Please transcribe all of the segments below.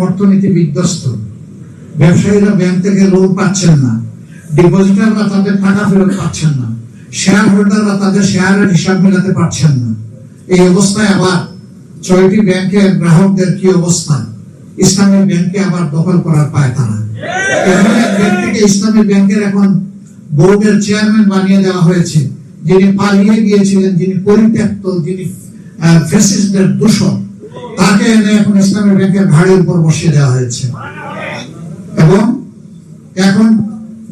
অর্থনীতি বিধ্বস্ত, ব্যবসায়ীরা ব্যাংক থেকে লোন পাচ্ছেন না, ডিপোজিটাররা তাদের টাকা ফেরত পাচ্ছেন না, শেয়ার হোল্ডাররা তাদের শেয়ারের হিসাব মেলাতে পারছেন না। এই অবস্থায় আবার 6টি ব্যাংকের গ্রাহকদের কি অবস্থা? ইসলামী ব্যাংকে আবার দখল করার পায় তারা। এমন এক ব্যক্তিকে ইসলামী ব্যাংকের এখন বোর্ডের চেয়ারম্যান বানিয়ে দেওয়া হয়েছে, যিনি পালিয়ে গিয়েছিলেন, যিনি পরিত্যক্ত, যিনি ফ্যাসিস্টদের দূষণ, তাকে এনে এখন ইসলামী ব্যাংকের ঘাড়ের উপর বসিয়ে দেওয়া হয়েছে। এবং এখন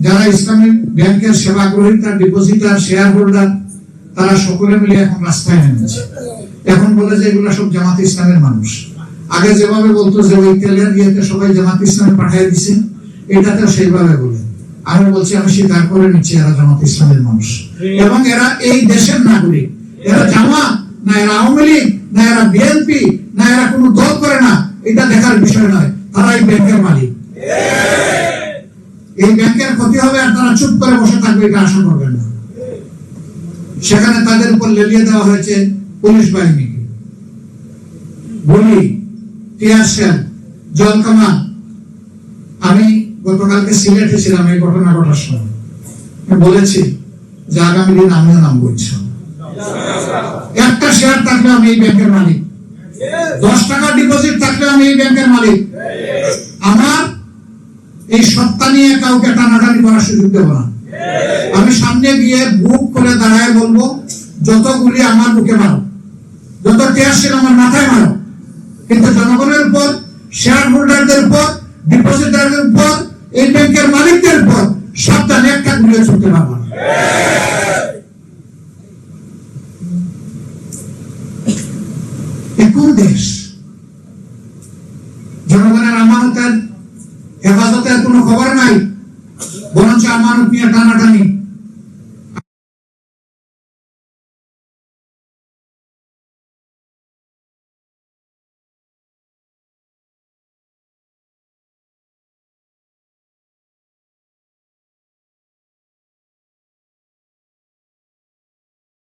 যারা ইসলামী ব্যাংকের সেবা গ্রহীতা, ডিপোজিটার, শেয়ার হোল্ডার, তারা সকলে মিলে এখন রাস্তায় নেমেছে। এখন বলে যে এগুলা সব জামাত ইসলামের মানুষ। আগে যেভাবে বলতো যে ওই তেলের ইয়েতে সবাই জামাত ইসলামে পাঠিয়ে দিছে, এটাতেও সেইভাবে বলে। আমি বলছি, আমি স্বীকার করে নিচ্ছি এরা জামাত ইসলামের মানুষ, এবং এরা এই দেশের নাগরিক। এরা জামাত না, এরা আওয়ামী লীগ না, এরা বিএনপি না, এরা কোনো দল করে না, এটা দেখার বিষয় নয়। তারা এই ব্যাংকের মালিক। এই ব্যাংকের ক্ষতি হবে আর তারা চুপ করে বসে থাকবে, এটা আশা করবেন না। সেখানে তাদের উপর লেলিয়ে দেওয়া হয়েছে পুলিশ বাহিনীকে, গুলি, টিয়ার সেল, জল কামান। আমি গতকালকে সিলেটে ছিলাম এই ঘটনা ঘটার সময়, বলেছি যে আগামী দিন আমিও নাম বলছি। একটা শেয়ার থাকলে আমি এই ব্যাংকের মালিক, 10 টাকা ডিপোজিট থাকলে আমি এই ব্যাংকের মালিক। আমার এই সত্তা নিয়ে কাউকে টানাটানি করার সুযোগ দেব না। আমি সামনে গিয়ে বুক করে দাঁড়ায় বলবো, যত গুলি আমার বুকে মারো, যত টিয়ার সেল আমার মাথায় মারো, কিন্তু জনগণের উপর, শেয়ার হোল্ডারদের উপর, ডিপোজিটারদের উপর, এই ব্যাংকের মালিকদের উপর সাবধানে একটা গুলি ছুটতে পারবো না। কোন দেশ? জনগণের আমানতের হেফাজতের কোনো খবর নাই, বরঞ্চ আমানত নিয়ে টানাটানি।